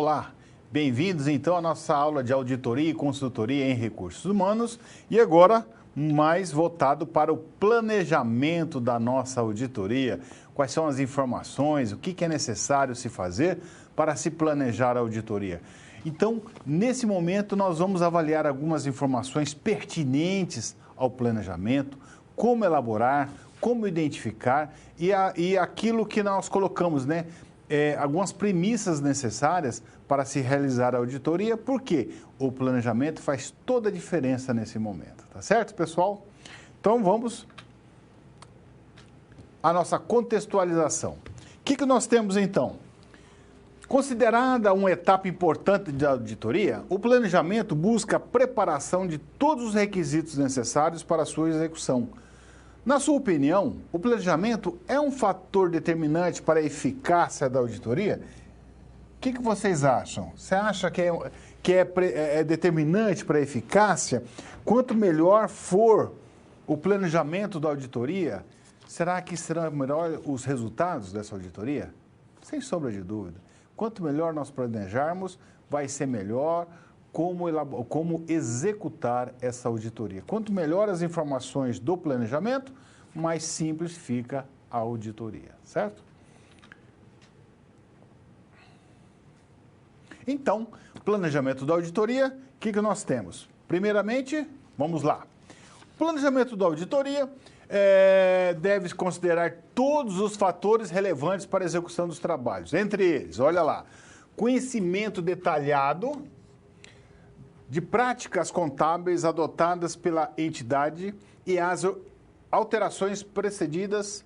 Olá, bem-vindos então à nossa aula de auditoria e consultoria em recursos humanos e agora mais voltado para o planejamento da nossa auditoria. Quais são as informações, o que é necessário se fazer para se planejar a auditoria. Então, nesse momento, nós vamos avaliar algumas informações pertinentes ao planejamento, como elaborar, como identificar e aquilo que nós colocamos, né? Algumas premissas necessárias para se realizar a auditoria, porque o planejamento faz toda a diferença nesse momento, tá certo, pessoal? Então, vamos à nossa contextualização. O que nós temos, então? Considerada uma etapa importante da auditoria, o planejamento busca a preparação de todos os requisitos necessários para a sua execução. Na sua opinião, o planejamento é um fator determinante para a eficácia da auditoria? O que vocês acham? Você acha que é determinante para a eficácia? Quanto melhor for o planejamento da auditoria, será que serão melhor os resultados dessa auditoria? Sem sombra de dúvida. Quanto melhor nós planejarmos, vai ser melhor como executar essa auditoria. Quanto melhor as informações do planejamento, mais simples fica a auditoria, certo? Então, planejamento da auditoria, o que nós temos? Primeiramente, vamos lá. O planejamento da auditoria deve considerar todos os fatores relevantes para a execução dos trabalhos. Entre eles, olha lá, conhecimento detalhado de práticas contábeis adotadas pela entidade e as alterações precedidas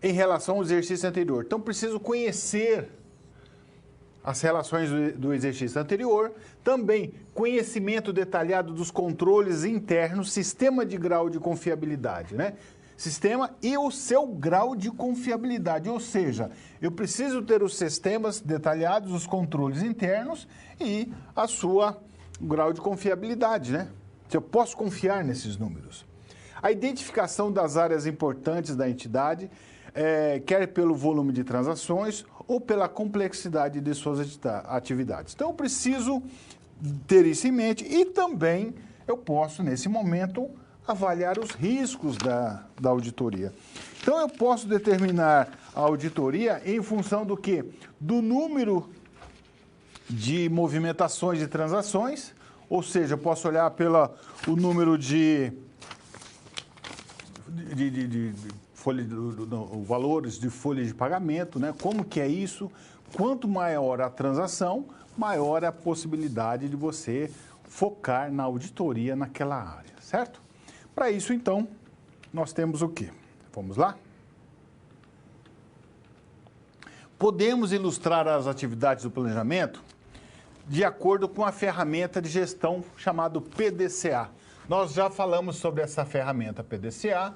em relação ao exercício anterior. Então, preciso conhecer as relações do exercício anterior, também conhecimento detalhado dos controles internos, sistema de grau de confiabilidade, né? Sistema e o seu grau de confiabilidade, ou seja, eu preciso ter os sistemas detalhados, os controles internos e a sua grau de confiabilidade, né? Se eu posso confiar nesses números. A identificação das áreas importantes da entidade, quer pelo volume de transações ou pela complexidade de suas atividades. Então, eu preciso ter isso em mente e também eu posso, nesse momento, avaliar os riscos da auditoria. Então, eu posso determinar a auditoria em função do quê? Do número de movimentações de transações, ou seja, eu posso olhar pelo número de valores de folha de pagamento, né? Como que é isso? Quanto maior a transação, maior a possibilidade de você focar na auditoria naquela área, certo? Para isso, então, nós temos o quê? Vamos lá? Podemos ilustrar as atividades do planejamento de acordo com a ferramenta de gestão chamada PDCA. Nós já falamos sobre essa ferramenta PDCA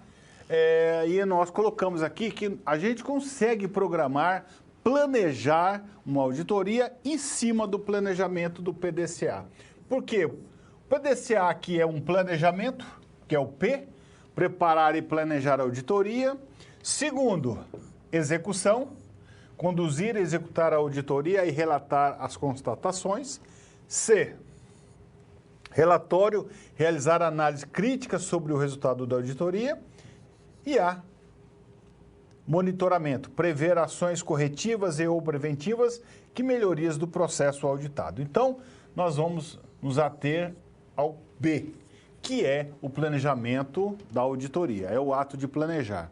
e nós colocamos aqui que a gente consegue programar, planejar uma auditoria em cima do planejamento do PDCA. Por quê? O PDCA aqui é um planejamento, que é o P, preparar e planejar a auditoria. Segundo, execução, conduzir e executar a auditoria e relatar as constatações. C, relatório, realizar análise crítica sobre o resultado da auditoria. E A, monitoramento, prever ações corretivas e ou preventivas que melhorias do processo auditado. Então, nós vamos nos ater ao B, que é o planejamento da auditoria, é o ato de planejar.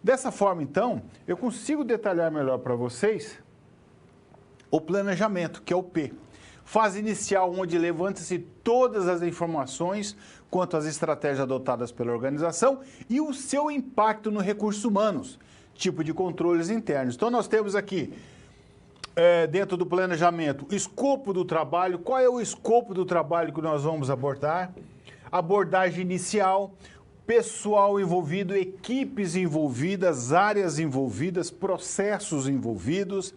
Dessa forma, então, eu consigo detalhar melhor para vocês o planejamento, que é o P. Fase inicial, onde levanta-se todas as informações quanto às estratégias adotadas pela organização e o seu impacto no recursos humanos, tipo de controles internos. Então, nós temos aqui, dentro do planejamento, escopo do trabalho. Qual é o escopo do trabalho que nós vamos abordar? Abordagem inicial, pessoal envolvido, equipes envolvidas, áreas envolvidas, processos envolvidos,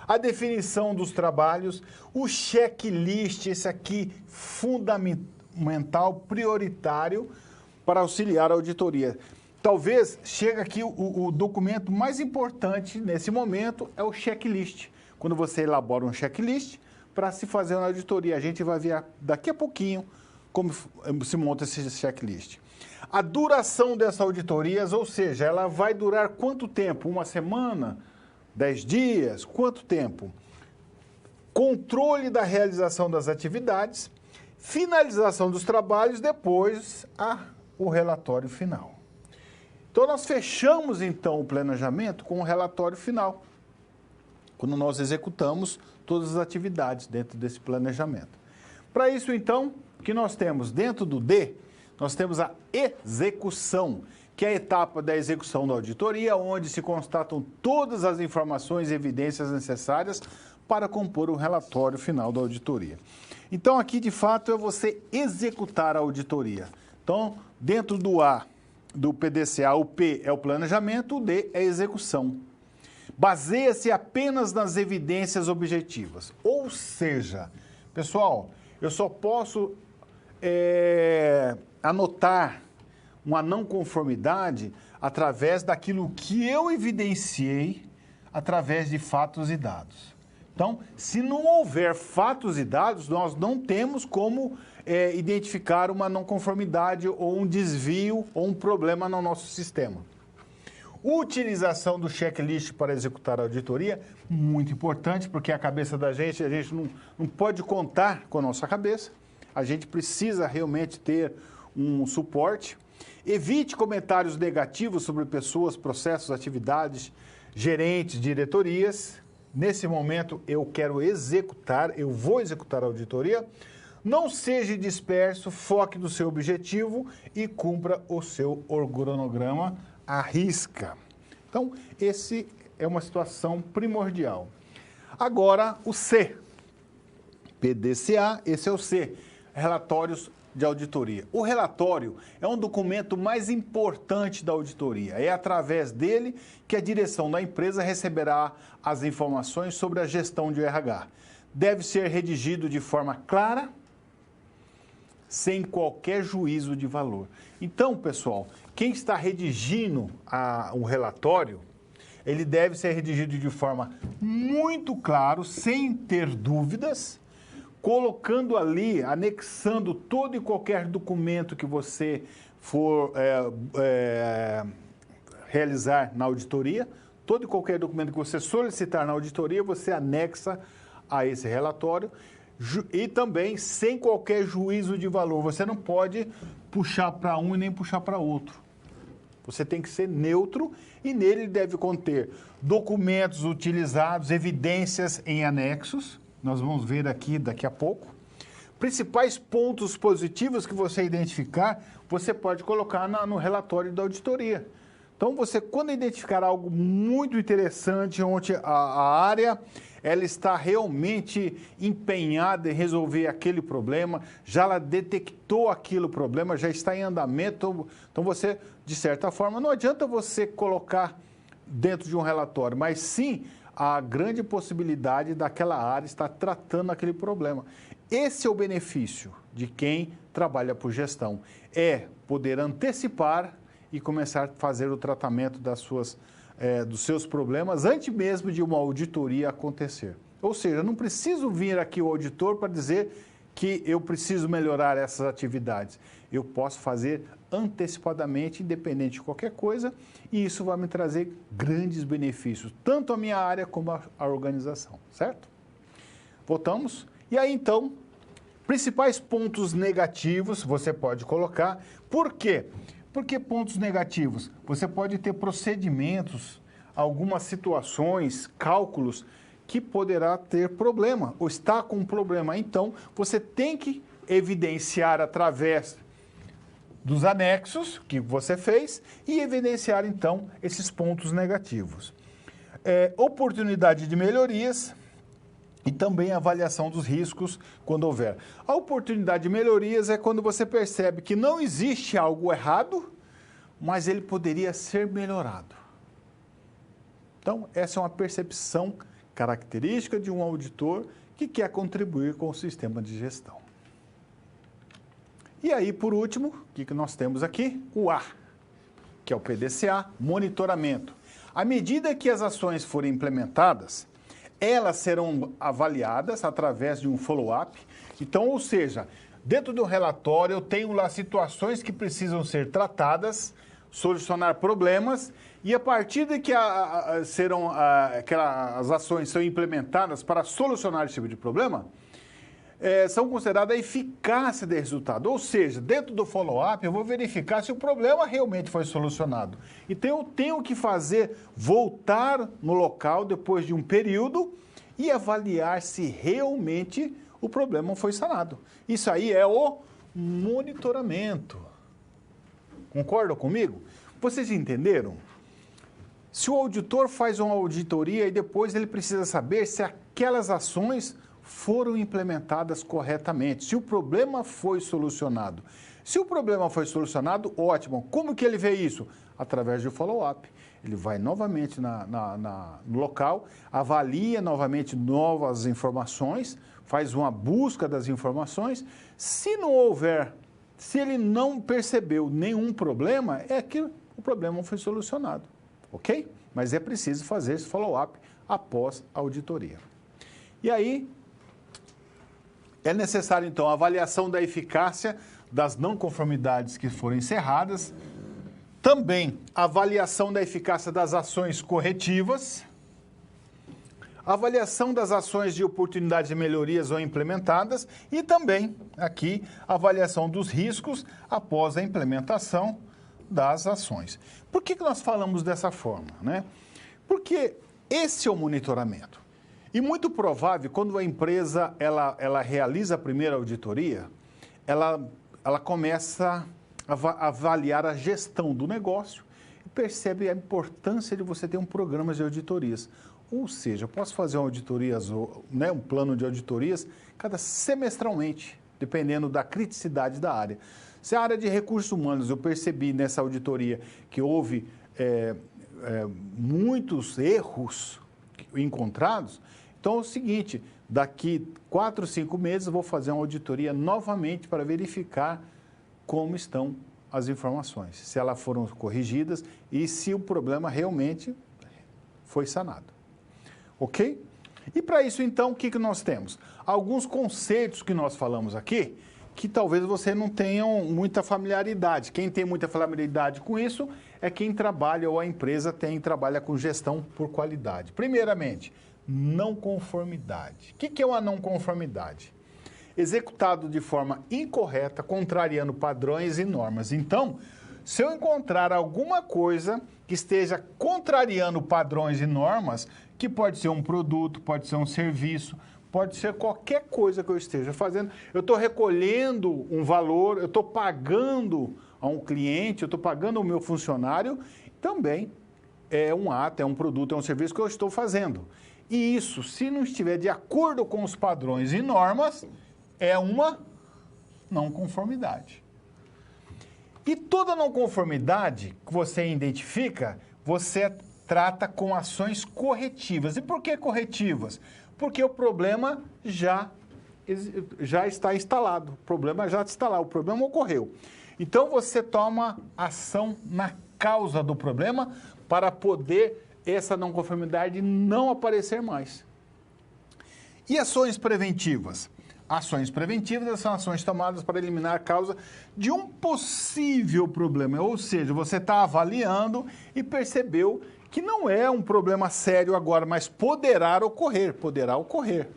a definição dos trabalhos, o checklist, esse aqui fundamental, prioritário para auxiliar a auditoria. Talvez chegue aqui o documento mais importante nesse momento é o checklist. quando você elabora um checklist para se fazer uma auditoria. A gente vai ver daqui a pouquinho como se monta esse checklist. A duração dessas auditorias, ou seja, ela vai durar quanto tempo? Uma semana? 10 dias? Quanto tempo? Controle da realização das atividades, finalização dos trabalhos, depois o relatório final. Então, nós fechamos, então, o planejamento com o relatório final, quando nós executamos todas as atividades dentro desse planejamento. Para isso, então, o que nós temos dentro do D, nós temos a execução, que é a etapa da execução da auditoria, onde se constatam todas as informações e evidências necessárias para compor o relatório final da auditoria. Então, aqui, de fato, é você executar a auditoria. Então, dentro do A, do PDCA, o P é o planejamento, o D é a execução. Baseia-se apenas nas evidências objetivas. Ou seja, pessoal, eu só posso anotar uma não conformidade através daquilo que eu evidenciei através de fatos e dados. Então, se não houver fatos e dados, nós não temos como identificar uma não conformidade ou um desvio ou um problema no nosso sistema. Utilização do checklist para executar a auditoria, muito importante, porque a cabeça da gente, a gente não pode contar com a nossa cabeça, a gente precisa realmente ter um suporte. Evite comentários negativos sobre pessoas, processos, atividades, gerentes, diretorias. Nesse momento, eu vou executar a auditoria. Não seja disperso, foque no seu objetivo e cumpra o seu organograma à risca. Então, esse é uma situação primordial. Agora, o C. PDCA, esse é o C. Relatórios de auditoria. O relatório é um documento mais importante da auditoria. É através dele que a direção da empresa receberá as informações sobre a gestão de RH. Deve ser redigido de forma clara, sem qualquer juízo de valor. Então, pessoal, quem está redigindo um relatório, ele deve ser redigido de forma muito clara, sem ter dúvidas, colocando ali, anexando todo e qualquer documento que você for realizar na auditoria, todo e qualquer documento que você solicitar na auditoria, você anexa a esse relatório e também sem qualquer juízo de valor. Você não pode puxar para um e nem puxar para outro. Você tem que ser neutro e nele deve conter documentos utilizados, evidências em anexos. Nós vamos ver aqui daqui a pouco. Principais pontos positivos que você identificar, você pode colocar no relatório da auditoria. Então, você, quando identificar algo muito interessante, onde a área ela está realmente empenhada em resolver aquele problema, já ela detectou aquele problema, já está em andamento, então você, de certa forma, não adianta você colocar dentro de um relatório, mas sim a grande possibilidade daquela área estar tratando aquele problema. Esse é o benefício de quem trabalha por gestão, é poder antecipar e começar a fazer o tratamento dos seus problemas antes mesmo de uma auditoria acontecer. Ou seja, não preciso vir aqui o auditor para dizer que eu preciso melhorar essas atividades. Eu posso fazer antecipadamente, independente de qualquer coisa, e isso vai me trazer grandes benefícios, tanto a minha área como a organização, certo? Voltamos. E aí, então, principais pontos negativos você pode colocar. Por quê? Por que pontos negativos? Você pode ter procedimentos, algumas situações, cálculos que poderá ter problema ou está com problema. Então, você tem que evidenciar através dos anexos que você fez e evidenciar, então, esses pontos negativos. Oportunidade de melhorias e também avaliação dos riscos quando houver. A oportunidade de melhorias é quando você percebe que não existe algo errado, mas ele poderia ser melhorado. Então, essa é uma percepção característica de um auditor que quer contribuir com o sistema de gestão. E aí, por último, o que nós temos aqui? O A, que é o PDCA, monitoramento. À medida que as ações forem implementadas, elas serão avaliadas através de um follow-up. Então, ou seja, dentro do relatório eu tenho lá situações que precisam ser tratadas, solucionar problemas, e a partir de que aquelas ações são implementadas para solucionar esse tipo de problema, são consideradas a eficácia de resultado. Ou seja, dentro do follow-up, eu vou verificar se o problema realmente foi solucionado. Então, eu tenho que voltar no local depois de um período e avaliar se realmente o problema foi sanado. Isso aí é o monitoramento. Concordam comigo? Vocês entenderam? Se o auditor faz uma auditoria e depois ele precisa saber se aquelas ações foram implementadas corretamente, se o problema foi solucionado. Se o problema foi solucionado, ótimo. Como que ele vê isso? Através de follow-up. Ele vai novamente no local, avalia novamente novas informações, faz uma busca das informações. Se não houver, se ele não percebeu nenhum problema, é que o problema foi solucionado, ok? Mas é preciso fazer esse follow-up após a auditoria. E aí, é necessário, então, a avaliação da eficácia das não conformidades que foram encerradas, também a avaliação da eficácia das ações corretivas, a avaliação das ações de oportunidades de melhorias ou implementadas e também, aqui, a avaliação dos riscos após a implementação das ações. Por que nós falamos dessa forma, né? Porque esse é o monitoramento. E muito provável, quando a empresa ela realiza a primeira auditoria, ela começa a avaliar a gestão do negócio e percebe a importância de você ter um programa de auditorias. Ou seja, eu posso fazer uma auditoria, né, um plano de auditorias semestralmente, dependendo da criticidade da área. Se a área de recursos humanos eu percebi nessa auditoria que houve muitos erros encontrados, então é o seguinte, daqui 4, 5 meses eu vou fazer uma auditoria novamente para verificar como estão as informações, se elas foram corrigidas e se o problema realmente foi sanado. Ok? E para isso, então, o que nós temos? Alguns conceitos que nós falamos aqui, que talvez você não tenha muita familiaridade. Quem tem muita familiaridade com isso é quem trabalha ou a empresa trabalha com gestão por qualidade. Primeiramente, não conformidade. O que é uma não conformidade? Executado de forma incorreta, contrariando padrões e normas. Então, se eu encontrar alguma coisa que esteja contrariando padrões e normas, que pode ser um produto, pode ser um serviço, pode ser qualquer coisa que eu esteja fazendo, eu estou recolhendo um valor, eu estou pagando a um cliente, eu estou pagando ao meu funcionário, também é um ato, é um produto, é um serviço que eu estou fazendo. E isso, se não estiver de acordo com os padrões e normas, é uma não conformidade. E toda não conformidade que você identifica, você trata com ações corretivas. E por que corretivas? Porque o problema já está instalado. O problema já está instalado, o problema ocorreu. Então, você toma ação na causa do problema para poder essa não conformidade não aparecer mais. E ações preventivas? Ações preventivas são ações tomadas para eliminar a causa de um possível problema. Ou seja, você está avaliando e percebeu que não é um problema sério agora, mas poderá ocorrer.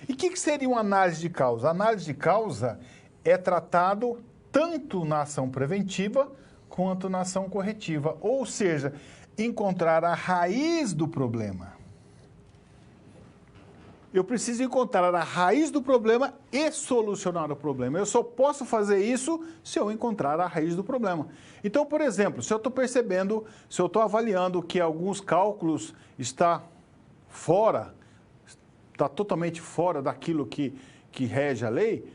E o que seria uma análise de causa? A análise de causa é tratado tanto na ação preventiva quanto na ação corretiva. Ou seja, encontrar a raiz do problema. Eu preciso encontrar a raiz do problema e solucionar o problema. Eu só posso fazer isso se eu encontrar a raiz do problema. Então, por exemplo, se eu estou percebendo, se eu estou avaliando que alguns cálculos está totalmente fora daquilo que rege a lei,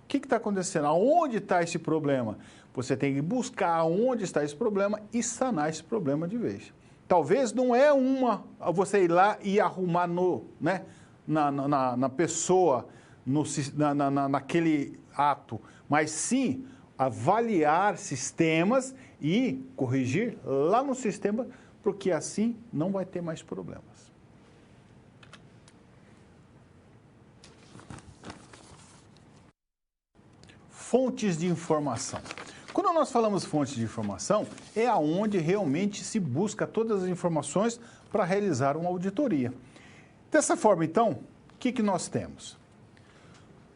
o que está acontecendo? Aonde está esse problema? Você tem que buscar onde está esse problema e sanar esse problema de vez. Talvez não é você ir lá e arrumar na pessoa, naquele ato, mas sim avaliar sistemas e corrigir lá no sistema, porque assim não vai ter mais problemas. fontes de informação. Quando nós falamos fontes de informação, é aonde realmente se busca todas as informações para realizar uma auditoria. Dessa forma, então, o que nós temos?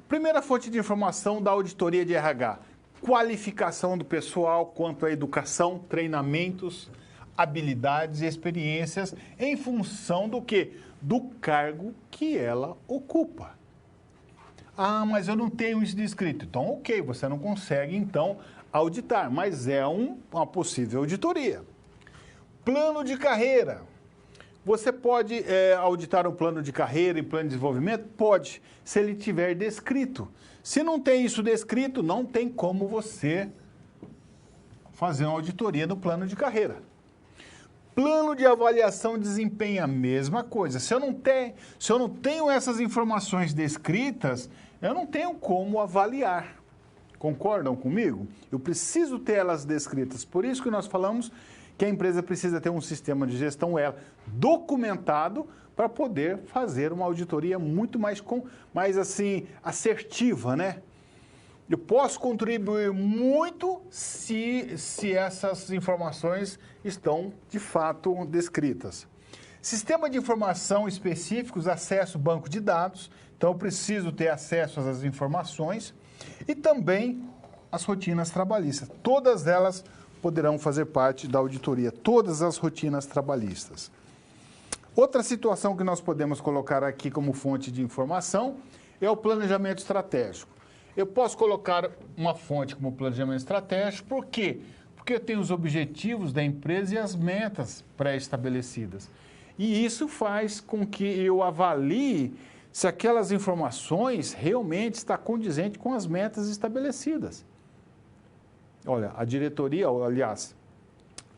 Primeira fonte de informação da auditoria de RH, qualificação do pessoal quanto à educação, treinamentos, habilidades e experiências em função do quê? Do cargo que ela ocupa. Ah, mas eu não tenho isso descrito. Então, ok, você não consegue, então, auditar, mas é uma possível auditoria. Plano de carreira. Você pode auditar um plano de carreira e plano de desenvolvimento? Pode, se ele tiver descrito. Se não tem isso descrito, não tem como você fazer uma auditoria no plano de carreira. Plano de avaliação de desempenho, a mesma coisa. Se eu não tenho essas informações descritas, eu não tenho como avaliar. Concordam comigo? Eu preciso ter elas descritas. Por isso que nós falamos que a empresa precisa ter um sistema de gestão documentado para poder fazer uma auditoria muito mais assim, assertiva, né? Eu posso contribuir muito se essas informações estão, de fato, descritas. Sistema de informação específicos, acesso ao banco de dados. Então, eu preciso ter acesso às informações. E também as rotinas trabalhistas. Todas elas poderão fazer parte da auditoria. Todas as rotinas trabalhistas. Outra situação que nós podemos colocar aqui como fonte de informação é o planejamento estratégico. Eu posso colocar uma fonte como planejamento estratégico, por quê? Porque eu tenho os objetivos da empresa e as metas pré-estabelecidas. E isso faz com que eu avalie se aquelas informações realmente estão condizentes com as metas estabelecidas. Olha, a diretoria, aliás,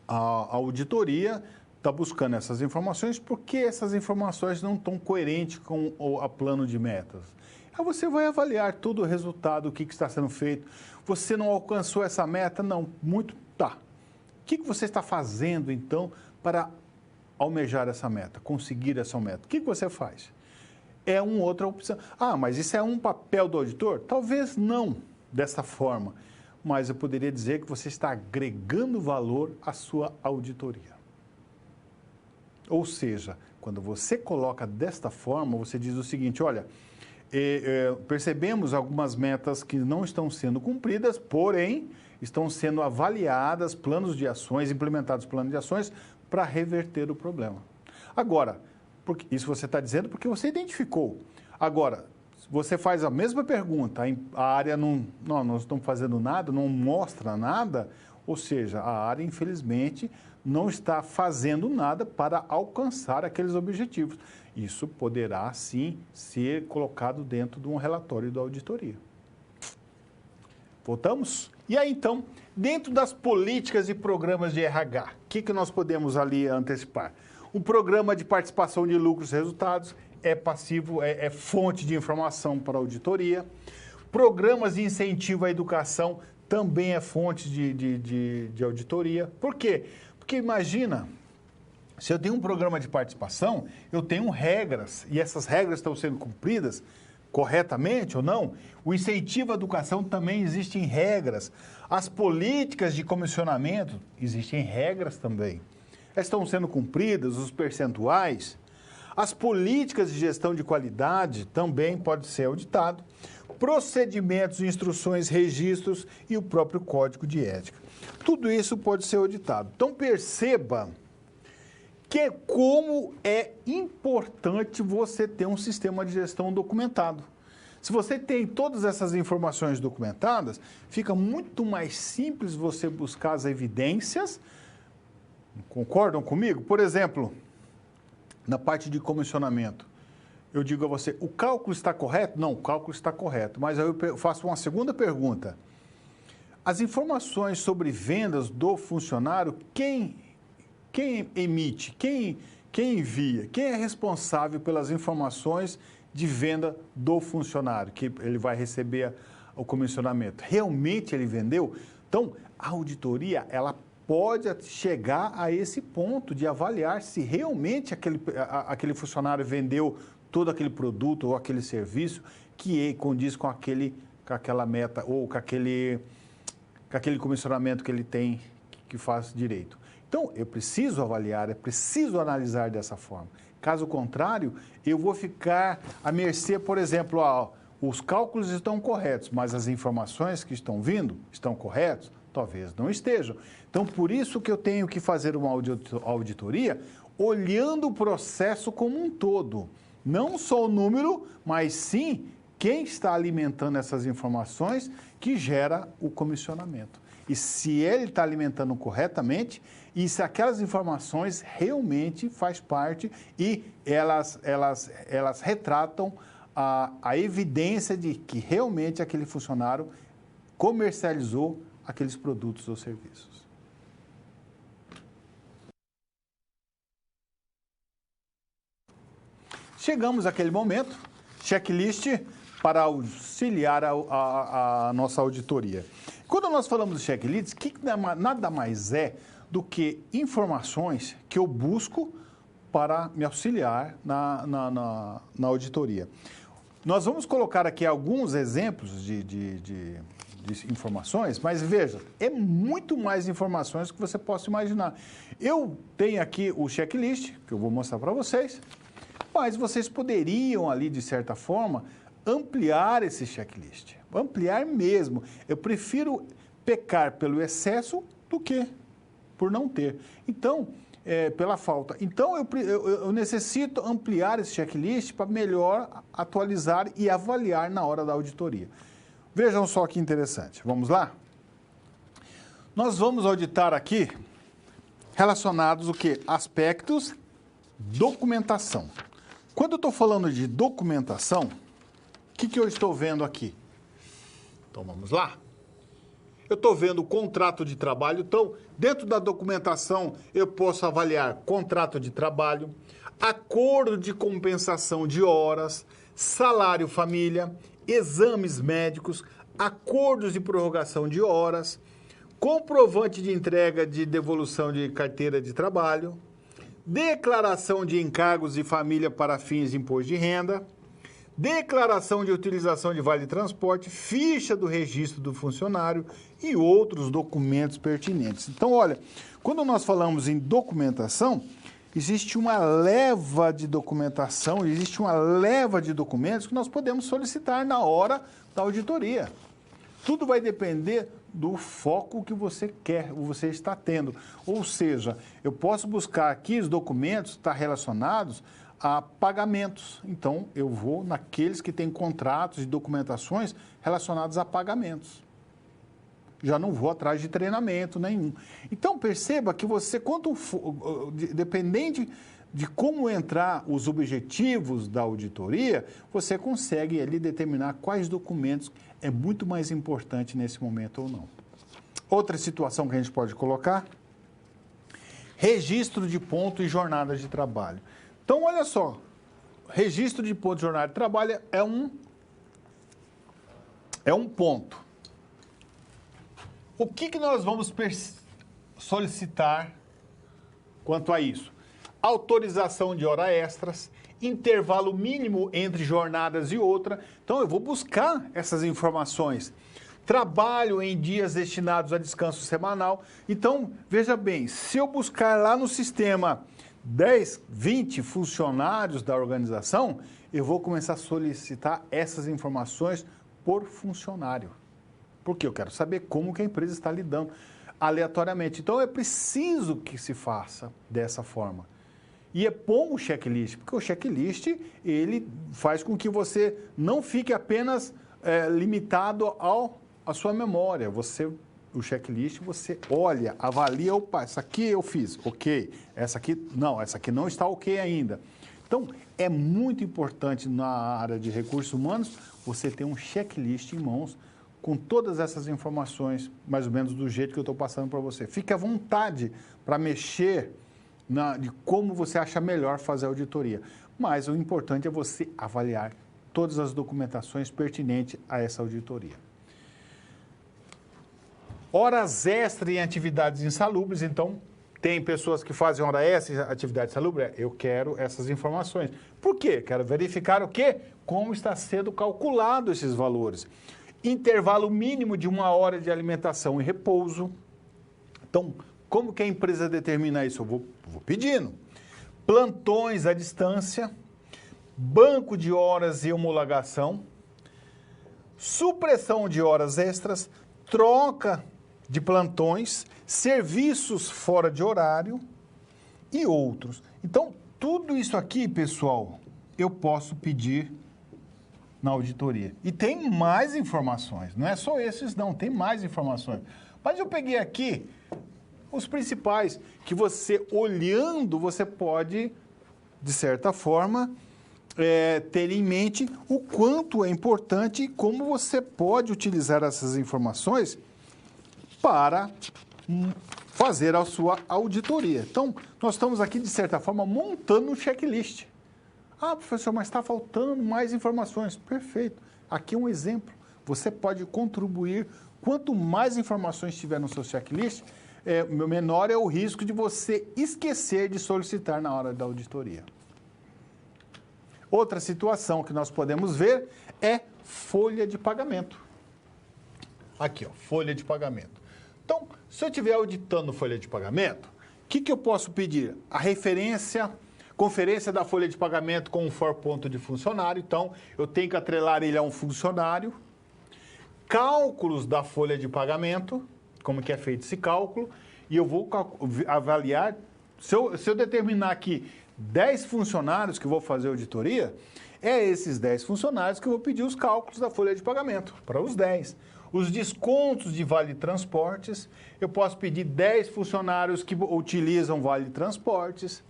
a auditoria está buscando essas informações porque essas informações não estão coerentes com o plano de metas. Aí você vai avaliar todo o resultado, o que está sendo feito. Você não alcançou essa meta? Não. Muito tá. O que você está fazendo, então, para almejar essa meta, conseguir essa meta? O que você faz? É uma outra opção. Ah, mas isso é um papel do auditor? Talvez não dessa forma, mas eu poderia dizer que você está agregando valor à sua auditoria. Ou seja, quando você coloca desta forma, você diz o seguinte, olha, percebemos algumas metas que não estão sendo cumpridas, porém, estão sendo avaliadas, planos de ações, implementados planos de ações para reverter o problema. Agora, porque isso você está dizendo porque você identificou. Agora, você faz a mesma pergunta, a área não estamos fazendo nada, não mostra nada, ou seja, a área, infelizmente, não está fazendo nada para alcançar aqueles objetivos. Isso poderá, sim, ser colocado dentro de um relatório da auditoria. Voltamos? E aí, então, dentro das políticas e programas de RH, o que nós podemos ali antecipar? O programa de participação de lucros e resultados é passivo, é fonte de informação para a auditoria. Programas de incentivo à educação também é fonte de auditoria. Por quê? Porque imagina, se eu tenho um programa de participação, eu tenho regras, e essas regras estão sendo cumpridas corretamente ou não. O incentivo à educação também existem regras. As políticas de comissionamento, existem regras também. Estão sendo cumpridas, os percentuais. As políticas de gestão de qualidade também pode ser auditado. Procedimentos, instruções, registros e o próprio código de ética. Tudo isso pode ser auditado. Então, perceba que como é importante você ter um sistema de gestão documentado. Se você tem todas essas informações documentadas, fica muito mais simples você buscar as evidências. Concordam comigo? Por exemplo, na parte de comissionamento, eu digo a você, o cálculo está correto? Não, o cálculo está correto. Mas aí eu faço uma segunda pergunta. As informações sobre vendas do funcionário, quem emite, quem envia, quem é responsável pelas informações de venda do funcionário, que ele vai receber o comissionamento? Realmente ele vendeu? Então, a auditoria, ela pode chegar a esse ponto de avaliar se realmente aquele funcionário vendeu todo aquele produto ou aquele serviço que condiz com aquela meta ou com aquele comissionamento que ele tem que faz direito. Então, eu preciso avaliar, é preciso analisar dessa forma. Caso contrário, eu vou ficar à mercê, por exemplo, os cálculos estão corretos, mas as informações que estão vindo estão corretas? Talvez não estejam. Então, por isso que eu tenho que fazer uma auditoria olhando o processo como um todo. Não só o número, mas sim quem está alimentando essas informações que gera o comissionamento. E se ele está alimentando corretamente, e se aquelas informações realmente faz parte e elas retratam a evidência de que realmente aquele funcionário comercializou aqueles produtos ou serviços. Chegamos àquele momento, checklist para auxiliar a nossa auditoria. Quando nós falamos de checklist, que nada mais é do que informações que eu busco para me auxiliar na auditoria. Nós vamos colocar aqui alguns exemplos de informações, mas veja, é muito mais informações que você possa imaginar. Eu tenho aqui o checklist, que eu vou mostrar para vocês, mas vocês poderiam ali, de certa forma, ampliar esse checklist. Ampliar mesmo. Eu prefiro pecar pelo excesso do que por não ter. Então, pela falta. Então, eu necessito ampliar esse checklist para melhor atualizar e avaliar na hora da auditoria. Vejam só que interessante. Vamos lá? Nós vamos auditar aqui relacionados o quê? Aspectos, documentação. Quando eu estou falando de documentação, o que eu estou vendo aqui? Então, vamos lá. Eu estou vendo o contrato de trabalho. Então, dentro da documentação, eu posso avaliar contrato de trabalho, acordo de compensação de horas, salário família, exames médicos, acordos de prorrogação de horas, comprovante de entrega de devolução de carteira de trabalho, declaração de encargos de família para fins de imposto de renda, declaração de utilização de vale transporte, ficha do registro do funcionário e outros documentos pertinentes. Então, olha, quando nós falamos em documentação, existe uma leva de documentação, existe uma leva de documentos que nós podemos solicitar na hora da auditoria. Tudo vai depender do foco que você quer, você está tendo. Ou seja, eu posso buscar aqui os documentos que estão relacionados a pagamentos. Então, eu vou naqueles que têm contratos e documentações relacionados a pagamentos. Já não vou atrás de treinamento nenhum. Então, perceba que você, dependente de como entrar os objetivos da auditoria, você consegue ali determinar quais documentos é muito mais importante nesse momento ou não. Outra situação que a gente pode colocar, registro de ponto e jornada de trabalho. Então, olha só, registro de ponto de jornada de trabalho é um ponto. O que nós vamos solicitar quanto a isso? Autorização de horas extras, intervalo mínimo entre jornadas e outra. Então, eu vou buscar essas informações. Trabalho em dias destinados a descanso semanal. Então, veja bem, se eu buscar lá no sistema 10, 20 funcionários da organização, eu vou começar a solicitar essas informações por funcionário. Porque eu quero saber como que a empresa está lidando aleatoriamente. Então, é preciso que se faça dessa forma. E é bom o checklist, porque o checklist, ele faz com que você não fique apenas limitado à sua memória. O checklist, você olha, avalia, opa, essa aqui eu fiz, ok. Essa aqui não está ok ainda. Então, é muito importante na área de recursos humanos você ter um checklist em mãos com todas essas informações, mais ou menos do jeito que eu estou passando para você. Fique à vontade para mexer de como você acha melhor fazer a auditoria. Mas o importante é você avaliar todas as documentações pertinentes a essa auditoria. Horas extras em atividades insalubres, então, tem pessoas que fazem hora extra em atividade insalubre, eu quero essas informações. Por quê? Quero verificar o quê? Como está sendo calculado esses valores. intervalo mínimo de 1 hora de alimentação e repouso. Então, como que a empresa determina isso? Eu vou pedindo. Plantões à distância, banco de horas e homologação, supressão de horas extras, troca de plantões, serviços fora de horário e outros. Então, tudo isso aqui, pessoal, eu posso pedir na auditoria. E tem mais informações, não é só esses não, tem mais informações. Mas eu peguei aqui os principais, que você, olhando, você pode, de certa forma, ter em mente o quanto é importante e como você pode utilizar essas informações para fazer a sua auditoria. Então, nós estamos aqui, de certa forma, montando um checklist. Ah, professor, mas está faltando mais informações. Perfeito. Aqui é um exemplo. Você pode contribuir. Quanto mais informações tiver no seu checklist, menor é o risco de você esquecer de solicitar na hora da auditoria. Outra situação que nós podemos ver é folha de pagamento. Aqui, ó, folha de pagamento. Então, se eu estiver auditando folha de pagamento, o que eu posso pedir? A conferência da folha de pagamento com um ponto de funcionário. Então, eu tenho que atrelar ele a um funcionário. Cálculos da folha de pagamento, como que é feito esse cálculo. E eu vou avaliar, se eu determinar aqui 10 funcionários que vou fazer auditoria, é esses 10 funcionários que eu vou pedir os cálculos da folha de pagamento, para os 10. Os descontos de vale transportes, eu posso pedir 10 funcionários que utilizam vale transportes.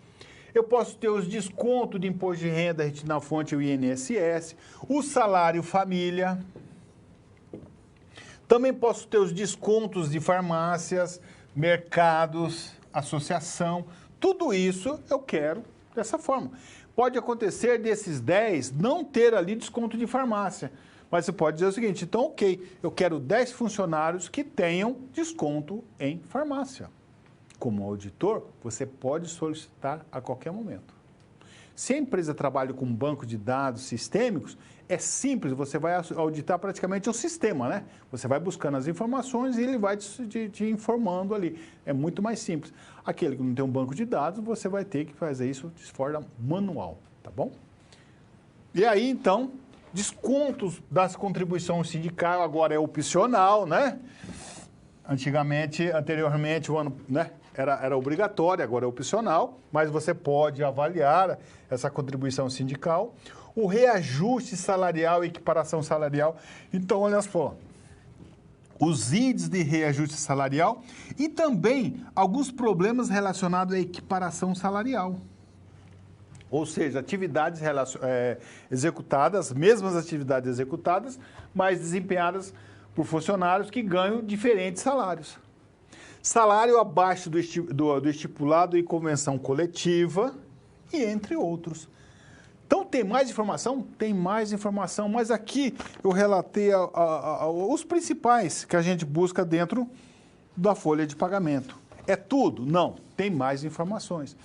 Eu posso ter os descontos de imposto de renda retido na fonte, o INSS, o salário família. Também posso ter os descontos de farmácias, mercados, associação. Tudo isso eu quero dessa forma. Pode acontecer desses 10 não ter ali desconto de farmácia. Mas você pode dizer o seguinte, então, ok, eu quero 10 funcionários que tenham desconto em farmácia. Como auditor, você pode solicitar a qualquer momento. Se a empresa trabalha com um banco de dados sistêmicos, é simples, você vai auditar praticamente o sistema, né? Você vai buscando as informações e ele vai te informando ali. É muito mais simples. Aquele que não tem um banco de dados, você vai ter que fazer isso de forma manual, tá bom? E aí, então, descontos das contribuições sindical agora é opcional, né? Anteriormente, o ano, né? Era obrigatório, agora é opcional, mas você pode avaliar essa contribuição sindical. O reajuste salarial e equiparação salarial. Então, olha só, os índices de reajuste salarial e também alguns problemas relacionados à equiparação salarial. Ou seja, atividades executadas, mesmas atividades executadas, mas desempenhadas por funcionários que ganham diferentes salários. Salário abaixo do estipulado em convenção coletiva e entre outros. Então, tem mais informação? Tem mais informação, mas aqui eu relatei os principais que a gente busca dentro da folha de pagamento. É tudo? Não, tem mais informações.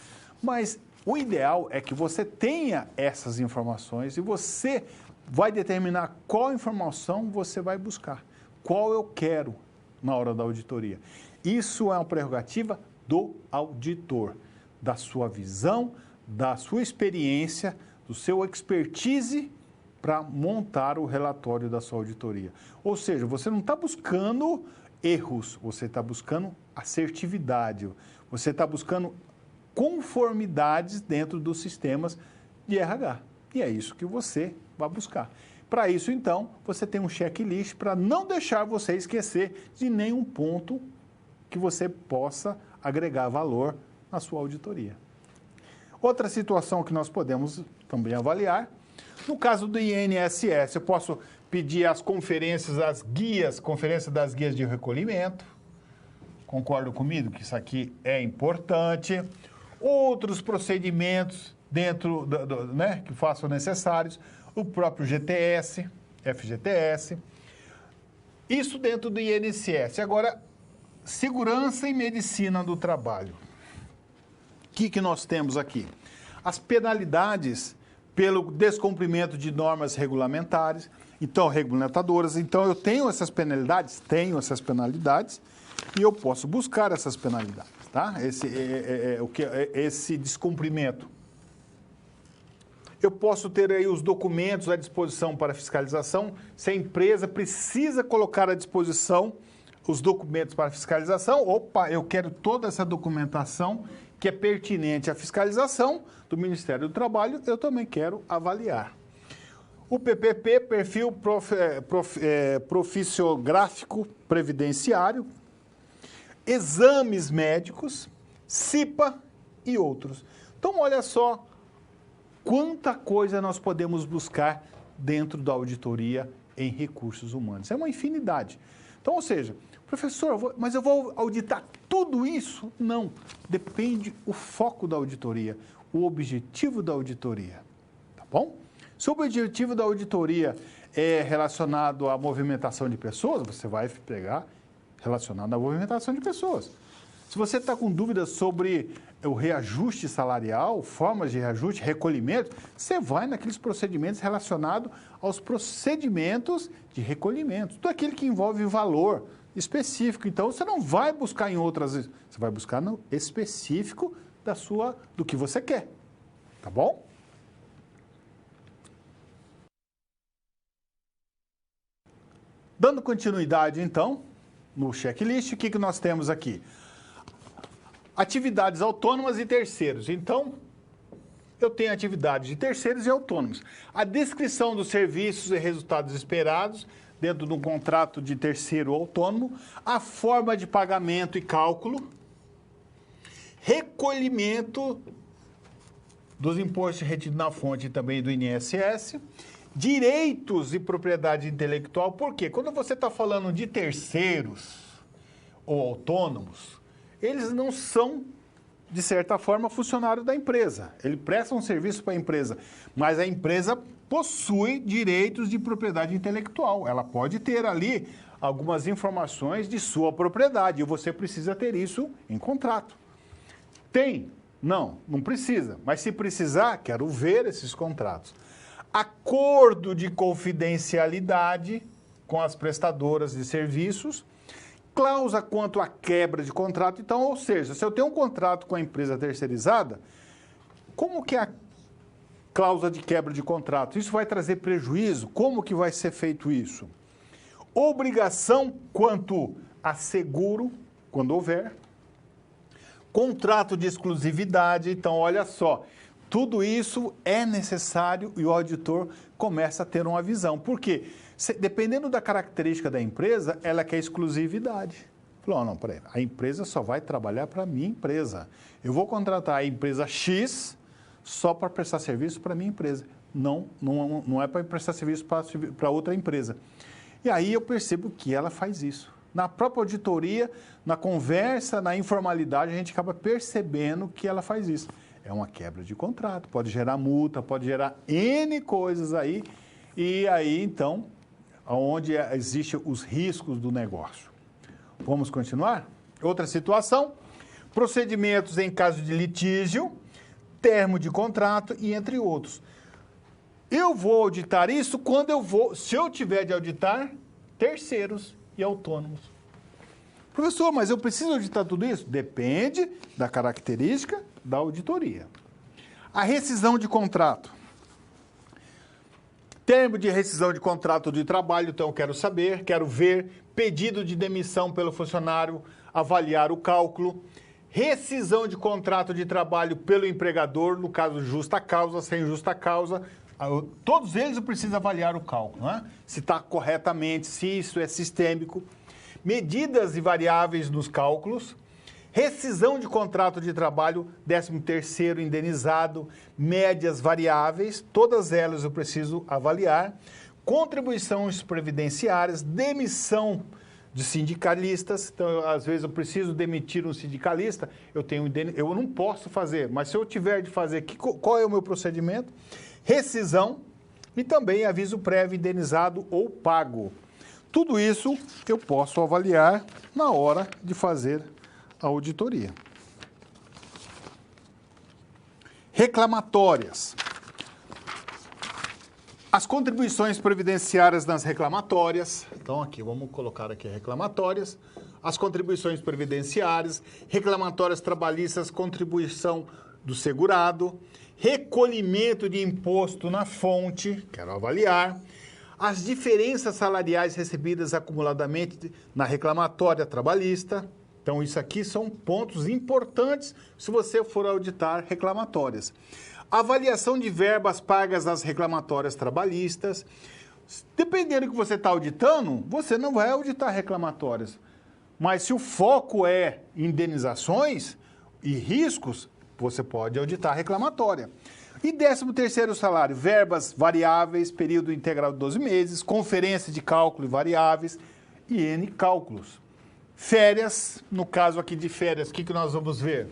Mas o ideal é que você tenha essas informações e você vai determinar qual informação você vai buscar, qual eu quero na hora da auditoria. Isso é uma prerrogativa do auditor, da sua visão, da sua experiência, do seu expertise para montar o relatório da sua auditoria. Ou seja, você não está buscando erros, você está buscando assertividade, você está buscando conformidades dentro dos sistemas de RH. E é isso que você vai buscar. Para isso, então, você tem um checklist para não deixar você esquecer de nenhum ponto que você possa agregar valor na sua auditoria. Outra situação que nós podemos também avaliar, no caso do INSS, eu posso pedir as conferências das guias de recolhimento. Concordo comigo que isso aqui é importante. Outros procedimentos dentro né, que façam necessários, o próprio GTS, FGTS. Isso dentro do INSS. Agora, segurança e medicina do trabalho. O que nós temos aqui? As penalidades pelo descumprimento de normas regulamentares, então regulamentadoras. Então eu tenho essas penalidades, e eu posso buscar essas penalidades, tá? Esse descumprimento. Eu posso ter aí os documentos à disposição para fiscalização. Se a empresa precisa colocar à disposição os documentos para fiscalização, opa, eu quero toda essa documentação que é pertinente à fiscalização do Ministério do Trabalho, eu também quero avaliar. O PPP, Perfil Profissiográfico Previdenciário, exames médicos, CIPA e outros. Então, olha só quanta coisa nós podemos buscar dentro da auditoria em recursos humanos. É uma infinidade. Então, ou seja, professor, mas eu vou auditar tudo isso? Não. Depende o foco da auditoria, o objetivo da auditoria. Tá bom? Se o objetivo da auditoria é relacionado à movimentação de pessoas, você vai pegar relacionado à movimentação de pessoas. Se você está com dúvidas sobre o reajuste salarial, formas de reajuste, recolhimento, você vai naqueles procedimentos relacionados aos procedimentos de recolhimento. Tudo aquilo que envolve valor específico. Então, você não vai buscar em outras, você vai buscar no específico do que você quer. Tá bom? Dando continuidade, então, no checklist, o que nós temos aqui? Atividades autônomas e terceiros. Então, eu tenho atividades de terceiros e autônomos. A descrição dos serviços e resultados esperados dentro de um contrato de terceiro autônomo, a forma de pagamento e cálculo, recolhimento dos impostos retidos na fonte e também do INSS, direitos e propriedade intelectual. Por quê? Quando você está falando de terceiros ou autônomos, eles não são, de certa forma, funcionários da empresa. Ele presta um serviço para a empresa, mas a empresa possui direitos de propriedade intelectual. Ela pode ter ali algumas informações de sua propriedade e você precisa ter isso em contrato. Tem? Não, não precisa. Mas se precisar, quero ver esses contratos. Acordo de confidencialidade com as prestadoras de serviços, cláusula quanto à quebra de contrato. Então, ou seja, se eu tenho um contrato com a empresa terceirizada, como que é a cláusula de quebra de contrato? Isso vai trazer prejuízo? Como que vai ser feito isso? Obrigação quanto a seguro, quando houver. Contrato de exclusividade. Então, olha só, tudo isso é necessário e o auditor começa a ter uma visão. Por quê? Dependendo da característica da empresa, ela quer exclusividade. Falou, não, peraí, a empresa só vai trabalhar para a minha empresa. Eu vou contratar a empresa X só para prestar serviço para a minha empresa. Não é para prestar serviço para outra empresa. E aí eu percebo que ela faz isso. Na própria auditoria, na conversa, na informalidade, a gente acaba percebendo que ela faz isso. É uma quebra de contrato, pode gerar multa, pode gerar N coisas aí. E aí, então, onde existem os riscos do negócio. Vamos continuar? Outra situação, procedimentos em caso de litígio, termo de contrato e entre outros. Eu vou auditar isso se eu tiver de auditar terceiros e autônomos. Professor, mas eu preciso auditar tudo isso? Depende da característica da auditoria. A rescisão de contrato. Termo de rescisão de contrato de trabalho, então eu quero saber, quero ver. Pedido de demissão pelo funcionário, avaliar o cálculo. Rescisão de contrato de trabalho pelo empregador, no caso justa causa, sem justa causa. Todos eles eu preciso avaliar o cálculo, né? Se está corretamente, se isso é sistêmico. Medidas e variáveis nos cálculos. Rescisão de contrato de trabalho, 13º indenizado, médias variáveis, todas elas eu preciso avaliar. Contribuições previdenciárias, demissão de sindicalistas. Então, às vezes eu preciso demitir um sindicalista, eu não posso fazer, mas se eu tiver de fazer, qual é o meu procedimento? Rescisão e também aviso prévio indenizado ou pago. Tudo isso eu posso avaliar na hora de fazer a auditoria. Reclamatórias. As contribuições previdenciárias nas reclamatórias. Então, aqui, vamos colocar aqui reclamatórias. As contribuições previdenciárias, reclamatórias trabalhistas, contribuição do segurado, recolhimento de imposto na fonte, quero avaliar, as diferenças salariais recebidas acumuladamente na reclamatória trabalhista. Então, isso aqui são pontos importantes se você for auditar reclamatórias. Avaliação de verbas pagas nas reclamatórias trabalhistas. Dependendo do que você está auditando, você não vai auditar reclamatórias. Mas se o foco é indenizações e riscos, você pode auditar reclamatória. E 13º salário, verbas variáveis, período integral de 12 meses, conferência de cálculo e variáveis e N cálculos. Férias, no caso aqui de férias, o que nós vamos ver?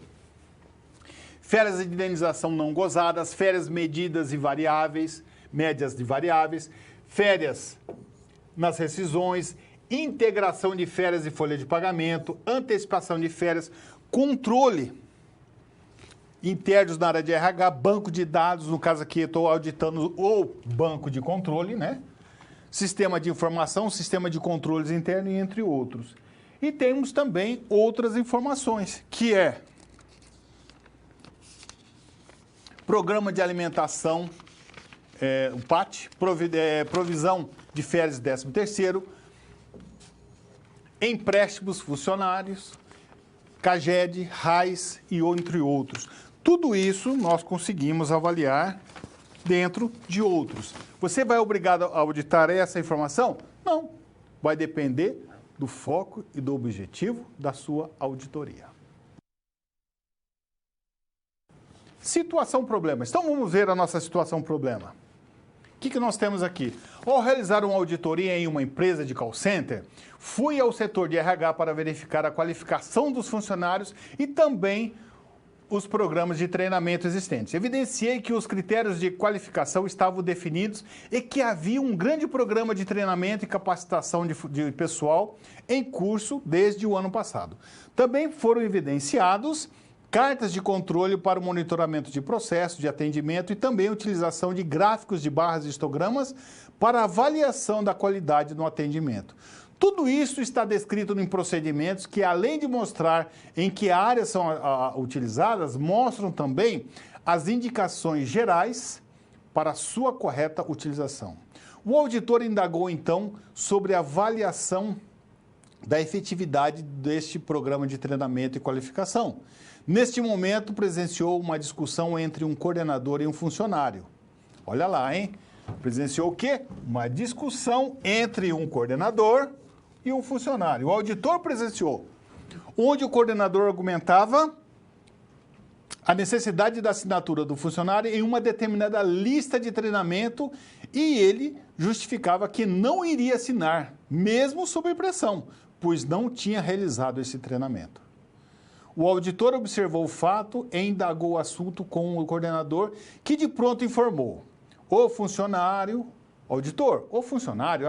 Férias de indenização não gozadas, férias medidas e variáveis, médias de variáveis, férias nas rescisões, integração de férias e folha de pagamento, antecipação de férias, controle internos na área de RH, banco de dados, no caso aqui eu estou auditando o banco de controle, né? Sistema de informação, sistema de controles internos, entre outros. E temos também outras informações, que é Programa de Alimentação, o PAT, provisão de férias 13º, empréstimos funcionários, CAGED, RAIS e entre outros. Tudo isso nós conseguimos avaliar dentro de outros. Você vai obrigado a auditar essa informação? Não. Vai depender do foco e do objetivo da sua auditoria. Situação problema. Então, vamos ver a nossa situação problema. O que nós temos aqui? Ao realizar uma auditoria em uma empresa de call center, fui ao setor de RH para verificar a qualificação dos funcionários e também os programas de treinamento existentes. Evidenciei que os critérios de qualificação estavam definidos e que havia um grande programa de treinamento e capacitação de pessoal em curso desde o ano passado. Também foram evidenciados cartas de controle para o monitoramento de processo, de atendimento e também utilização de gráficos de barras e histogramas para avaliação da qualidade no atendimento. Tudo isso está descrito em procedimentos que, além de mostrar em que áreas são utilizadas, mostram também as indicações gerais para a sua correta utilização. O auditor indagou, então, sobre a avaliação da efetividade deste programa de treinamento e qualificação. Neste momento, presenciou uma discussão entre um coordenador e um funcionário. Olha lá, hein? Presenciou o quê? Uma discussão entre um coordenador e um funcionário. O auditor presenciou, onde o coordenador argumentava a necessidade da assinatura do funcionário em uma determinada lista de treinamento e ele justificava que não iria assinar, mesmo sob pressão, pois não tinha realizado esse treinamento. O auditor observou o fato e indagou o assunto com o coordenador, que de pronto informou. O funcionário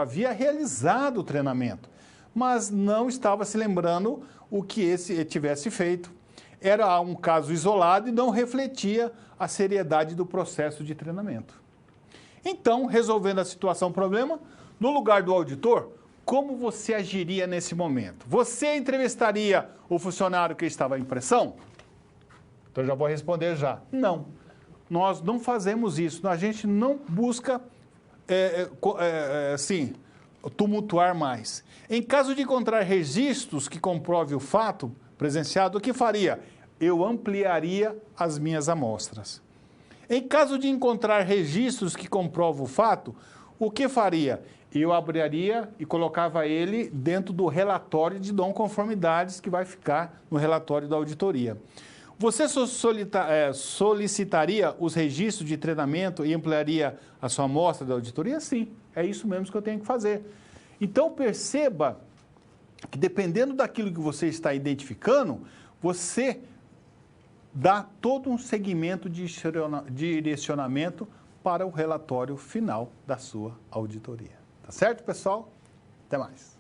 havia realizado o treinamento, mas não estava se lembrando o que esse tivesse feito. Era um caso isolado e não refletia a seriedade do processo de treinamento. Então, resolvendo a situação problema, no lugar do auditor, como você agiria nesse momento? Você entrevistaria o funcionário que estava em pressão? Então, eu já vou responder já. Não. Nós não fazemos isso. A gente não busca, tumultuar mais. Em caso de encontrar registros que comprovem o fato presenciado, o que faria? Eu ampliaria as minhas amostras. Em caso de encontrar registros que comprovam o fato, o que faria? Eu abriria e colocava ele dentro do relatório de não conformidades que vai ficar no relatório da auditoria. Você solicitaria os registros de treinamento e ampliaria a sua amostra da auditoria? Sim, é isso mesmo que eu tenho que fazer. Então, perceba que dependendo daquilo que você está identificando, você dá todo um segmento de direcionamento para o relatório final da sua auditoria. Tá certo, pessoal? Até mais.